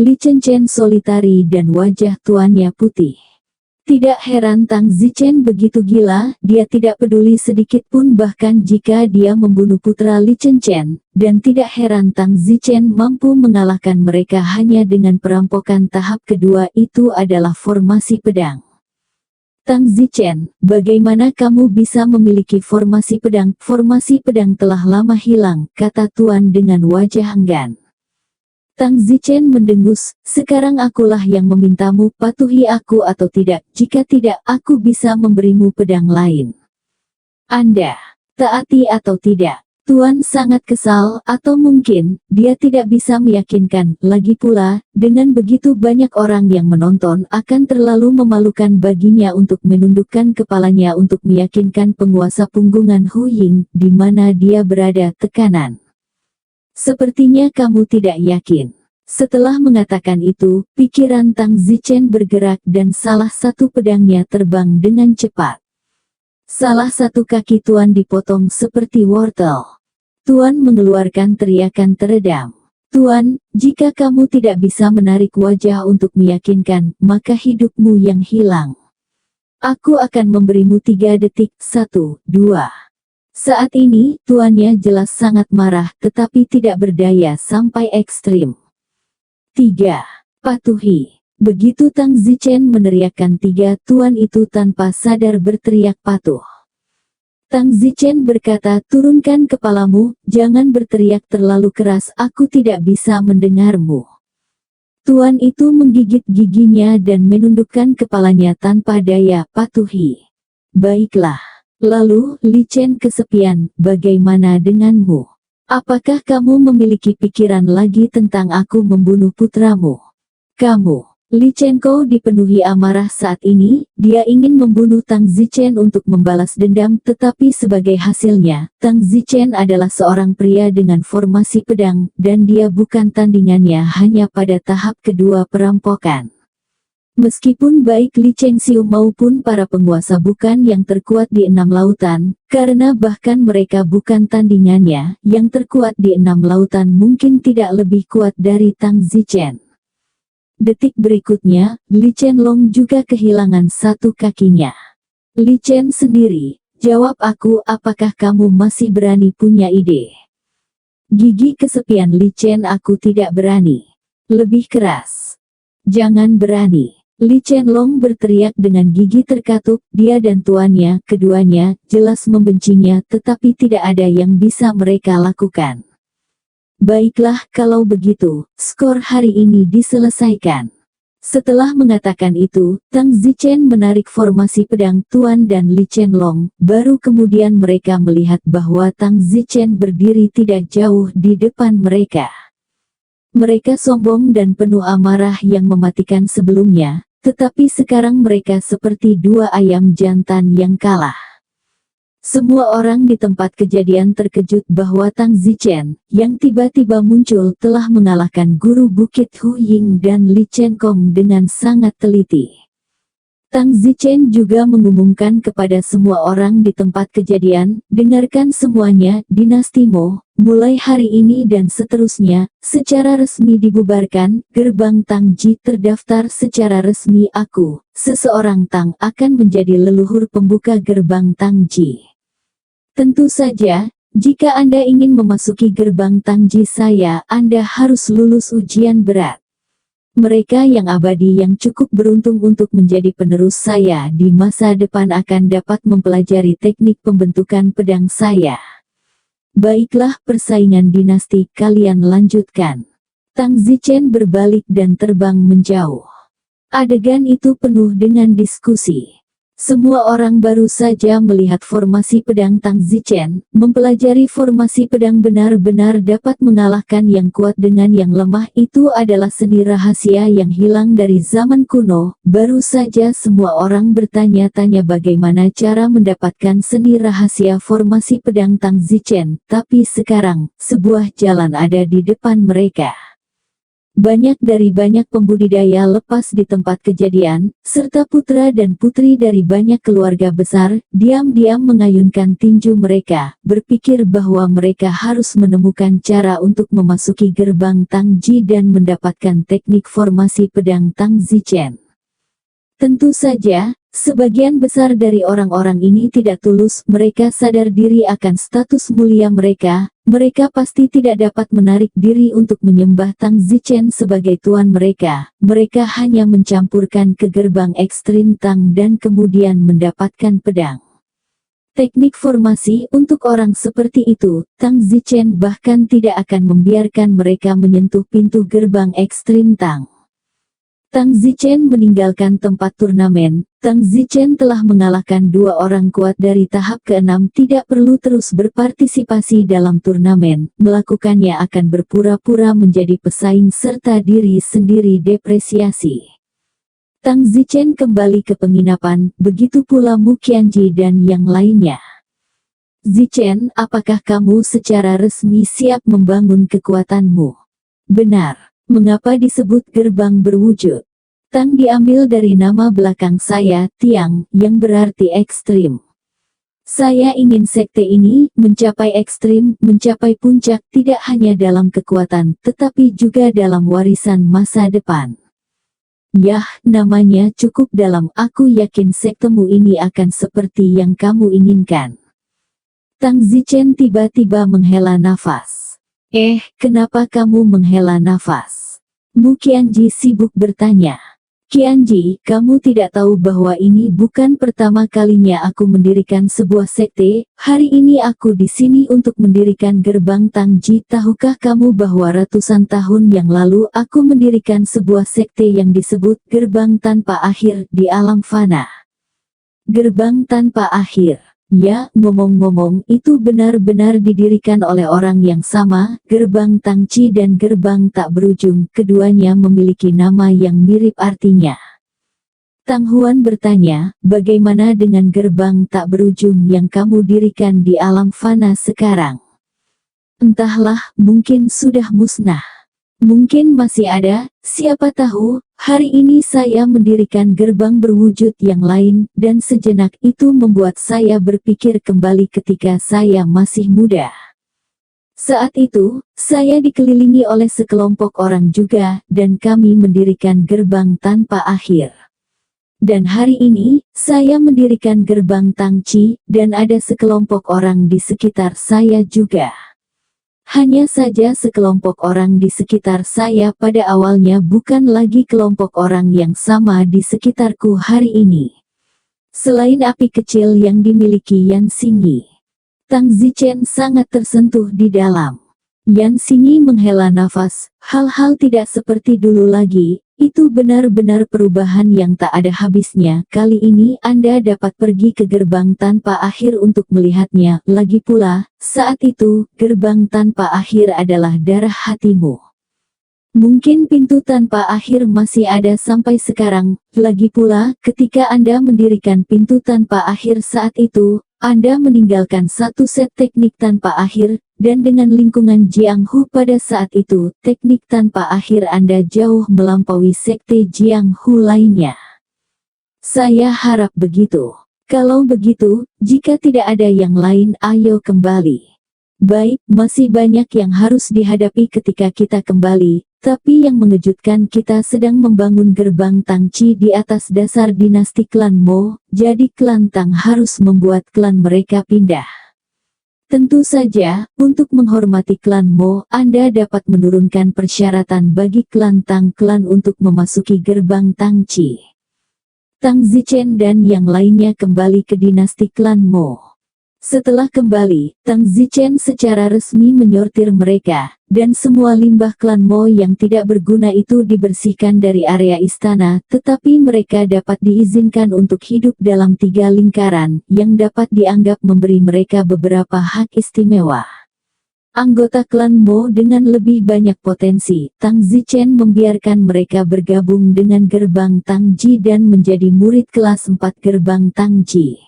Li Chen solitari dan wajah tuannya putih. Tidak heran Tang Zichen begitu gila, dia tidak peduli sedikit pun bahkan jika dia membunuh putra Li Chen, dan tidak heran Tang Zichen mampu mengalahkan mereka hanya dengan perampokan tahap kedua itu adalah formasi pedang. Tang Zichen, bagaimana kamu bisa memiliki formasi pedang? Formasi pedang telah lama hilang, kata tuan dengan wajah enggan. Tang Zichen mendengus, sekarang akulah yang memintamu patuhi aku atau tidak, jika tidak aku bisa memberimu pedang lain. Anda, taati atau tidak? Tuan sangat kesal, atau mungkin, dia tidak bisa meyakinkan, lagi pula, dengan begitu banyak orang yang menonton akan terlalu memalukan baginya untuk menundukkan kepalanya untuk meyakinkan penguasa punggungan Hu Ying, di mana dia berada tekanan. Sepertinya kamu tidak yakin. Setelah mengatakan itu, pikiran Tang Zichen bergerak dan salah satu pedangnya terbang dengan cepat. Salah satu kaki Tuan dipotong seperti wortel. Tuan mengeluarkan teriakan teredam. Tuan, jika kamu tidak bisa menarik wajah untuk meyakinkan, maka hidupmu yang hilang. Aku akan memberimu 3 detik, 1, 2. Saat ini, tuannya jelas sangat marah, tetapi tidak berdaya sampai ekstrim. 3. Patuhi. Begitu Tang Zichen meneriakkan 3, tuan itu tanpa sadar berteriak patuh. Tang Zichen berkata, turunkan kepalamu, jangan berteriak terlalu keras, aku tidak bisa mendengarmu. Tuan itu menggigit giginya dan menundukkan kepalanya tanpa daya, patuhi. Baiklah. Lalu, Li Chen kesepian, bagaimana denganmu? Apakah kamu memiliki pikiran lagi tentang aku membunuh putramu? Kamu, Li Chenko dipenuhi amarah saat ini, dia ingin membunuh Tang Zichen untuk membalas dendam, tetapi sebagai hasilnya, Tang Zichen adalah seorang pria dengan formasi pedang, dan dia bukan tandingannya hanya pada tahap kedua perampokan. Meskipun baik Li Chengxiu maupun para penguasa bukan yang terkuat di 6 lautan, karena bahkan mereka bukan tandingannya, yang terkuat di 6 lautan mungkin tidak lebih kuat dari Tang Zichen. Detik berikutnya, Li Chenlong juga kehilangan satu kakinya. Li Chen sendiri, jawab aku, apakah kamu masih berani punya ide? Gigi kesepian Li Chen, aku tidak berani. Lebih keras. Jangan berani. Li Chenlong berteriak dengan gigi terkatup, dia dan tuannya, keduanya, jelas membencinya tetapi tidak ada yang bisa mereka lakukan. Baiklah kalau begitu, skor hari ini diselesaikan. Setelah mengatakan itu, Tang Zichen menarik formasi pedang tuan dan Li Chenlong, baru kemudian mereka melihat bahwa Tang Zichen berdiri tidak jauh di depan mereka. Mereka sombong dan penuh amarah yang mematikan sebelumnya, tetapi sekarang mereka seperti dua ayam jantan yang kalah. Semua orang di tempat kejadian terkejut bahwa Tang Zichen, yang tiba-tiba muncul telah mengalahkan guru Bukit Hu Ying dan Li Chenkong dengan sangat teliti. Tang Zichen juga mengumumkan kepada semua orang di tempat kejadian, dengarkan semuanya, dinasti Mo, mulai hari ini dan seterusnya, secara resmi dibubarkan, gerbang Tang Ji terdaftar secara resmi aku, seseorang Tang akan menjadi leluhur pembuka gerbang Tang Ji. Tentu saja, jika Anda ingin memasuki gerbang Tang Ji saya, Anda harus lulus ujian berat. Mereka yang abadi yang cukup beruntung untuk menjadi penerus saya di masa depan akan dapat mempelajari teknik pembentukan pedang saya. Baiklah, persaingan dinasti kalian lanjutkan. Tang Zichen berbalik dan terbang menjauh. Adegan itu penuh dengan diskusi. Semua orang baru saja melihat formasi pedang Tang Zichen, mempelajari formasi pedang benar-benar dapat mengalahkan yang kuat dengan yang lemah. Itu adalah seni rahasia yang hilang dari zaman kuno. Baru saja semua orang bertanya-tanya bagaimana cara mendapatkan seni rahasia formasi pedang Tang Zichen, tapi sekarang, sebuah jalan ada di depan mereka. Banyak pembudidaya lepas di tempat kejadian, serta putra dan putri dari banyak keluarga besar, diam-diam mengayunkan tinju mereka, berpikir bahwa mereka harus menemukan cara untuk memasuki gerbang Tang Ji dan mendapatkan teknik formasi pedang Tang Zichen. Tentu saja, sebagian besar dari orang-orang ini tidak tulus, mereka sadar diri akan status mulia mereka. Mereka pasti tidak dapat menarik diri untuk menyembah Tang Zichen sebagai tuan mereka. Mereka hanya mencampurkan ke gerbang ekstrim Tang dan kemudian mendapatkan pedang. Teknik formasi untuk orang seperti itu, Tang Zichen bahkan tidak akan membiarkan mereka menyentuh pintu gerbang ekstrim Tang. Tang Zichen meninggalkan tempat turnamen. Tang Zichen telah mengalahkan dua orang kuat dari tahap ke-6, tidak perlu terus berpartisipasi dalam turnamen, melakukannya akan berpura-pura menjadi pesaing serta diri sendiri depresiasi. Tang Zichen kembali ke penginapan, begitu pula Mu Qianji dan yang lainnya. Zichen, apakah kamu secara resmi siap membangun kekuatanmu? Benar. Mengapa disebut gerbang berwujud? Tang diambil dari nama belakang saya, Tiang, yang berarti ekstrim. Saya ingin sekte ini mencapai ekstrim, mencapai puncak tidak hanya dalam kekuatan, tetapi juga dalam warisan masa depan. Yah, namanya cukup dalam, aku yakin sektemu ini akan seperti yang kamu inginkan. Tang Zichen tiba-tiba menghela nafas. Kenapa kamu menghela nafas? Mu Qianji sibuk bertanya. Qianji, kamu tidak tahu bahwa ini bukan pertama kalinya aku mendirikan sebuah sekte. Hari ini aku di sini untuk mendirikan gerbang Tang Ji. Tahukah kamu bahwa ratusan tahun yang lalu aku mendirikan sebuah sekte yang disebut gerbang tanpa akhir di alam fana? Gerbang tanpa akhir. Ya, ngomong-ngomong, itu benar-benar didirikan oleh orang yang sama, gerbang Tang Ji dan gerbang tak berujung, keduanya memiliki nama yang mirip artinya. Tang Huan bertanya, bagaimana dengan gerbang tak berujung yang kamu dirikan di alam fana sekarang? Entahlah, mungkin sudah musnah. Mungkin masih ada, siapa tahu, hari ini saya mendirikan gerbang berwujud yang lain, dan sejenak itu membuat saya berpikir kembali ketika saya masih muda. Saat itu, saya dikelilingi oleh sekelompok orang juga, dan kami mendirikan gerbang tanpa akhir. Dan hari ini, saya mendirikan gerbang Tangci, dan ada sekelompok orang di sekitar saya juga. Hanya saja sekelompok orang di sekitar saya pada awalnya bukan lagi kelompok orang yang sama di sekitarku hari ini. Selain api kecil yang dimiliki Yan Xingyi, Tang Zichen sangat tersentuh di dalam. Yan Xingyi menghela nafas, hal-hal tidak seperti dulu lagi. Itu benar-benar perubahan yang tak ada habisnya. Kali ini Anda dapat pergi ke gerbang tanpa akhir untuk melihatnya. Lagi pula, saat itu, gerbang tanpa akhir adalah darah hatimu. Mungkin pintu tanpa akhir masih ada sampai sekarang. Lagi pula, ketika Anda mendirikan pintu tanpa akhir saat itu, Anda meninggalkan satu set teknik tanpa akhir, dan dengan lingkungan Jianghu pada saat itu, teknik tanpa akhir Anda jauh melampaui sekte Jianghu lainnya. Saya harap begitu. Kalau begitu, jika tidak ada yang lain, ayo kembali. Baik, masih banyak yang harus dihadapi ketika kita kembali, tapi yang mengejutkan kita sedang membangun gerbang Tangci di atas dasar dinasti klan Mo, jadi klan Tang harus membuat klan mereka pindah. Tentu saja, untuk menghormati klan Mo, Anda dapat menurunkan persyaratan bagi klan Tang klan untuk memasuki gerbang Tangci. Tang Zichen dan yang lainnya kembali ke dinasti klan Mo. Setelah kembali, Tang Zichen secara resmi menyortir mereka, dan semua limbah klan Mo yang tidak berguna itu dibersihkan dari area istana, tetapi mereka dapat diizinkan untuk hidup dalam 3 lingkaran, yang dapat dianggap memberi mereka beberapa hak istimewa. Anggota klan Mo dengan lebih banyak potensi, Tang Zichen membiarkan mereka bergabung dengan gerbang Tangji dan menjadi murid kelas 4 gerbang Tangji.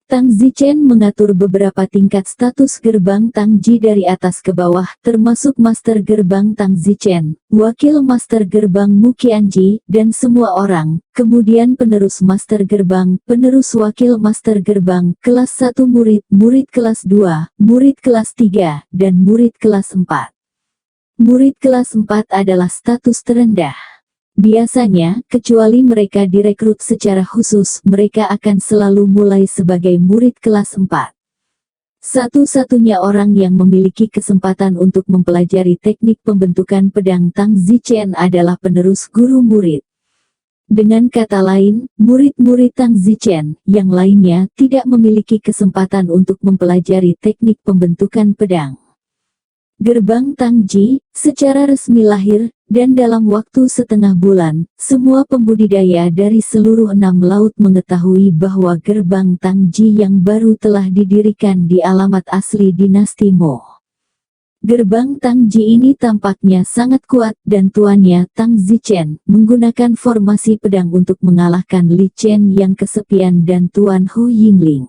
Tang Zichen mengatur beberapa tingkat status gerbang Tangji dari atas ke bawah, termasuk Master Gerbang Tang Zichen, Wakil Master Gerbang Muqianji, dan semua orang, kemudian penerus Master Gerbang, penerus Wakil Master Gerbang, kelas 1 murid, murid kelas 2, murid kelas 3, dan murid kelas 4. Murid kelas 4 adalah status terendah. Biasanya, kecuali mereka direkrut secara khusus, mereka akan selalu mulai sebagai murid kelas 4. Satu-satunya orang yang memiliki kesempatan untuk mempelajari teknik pembentukan pedang Tang Zichen adalah penerus guru murid. Dengan kata lain, murid-murid Tang Zichen, yang lainnya, tidak memiliki kesempatan untuk mempelajari teknik pembentukan pedang. Gerbang Tangji, secara resmi lahir, dan dalam waktu setengah bulan, semua pembudidaya dari seluruh 6 laut mengetahui bahwa gerbang Tangji yang baru telah didirikan di alamat asli dinasti Mo. Gerbang Tangji ini tampaknya sangat kuat dan tuannya, Tang Zichen, menggunakan formasi pedang untuk mengalahkan Li Chen yang kesepian dan Tuan Hu Yingling.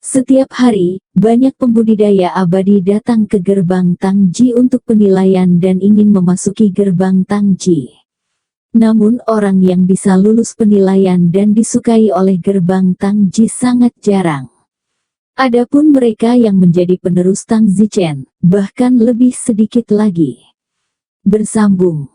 Setiap hari, banyak pembudidaya abadi datang ke gerbang Tangji untuk penilaian dan ingin memasuki gerbang Tangji. Namun orang yang bisa lulus penilaian dan disukai oleh gerbang Tangji sangat jarang. Adapun mereka yang menjadi penerus Tang Zichen, bahkan lebih sedikit lagi. Bersambung.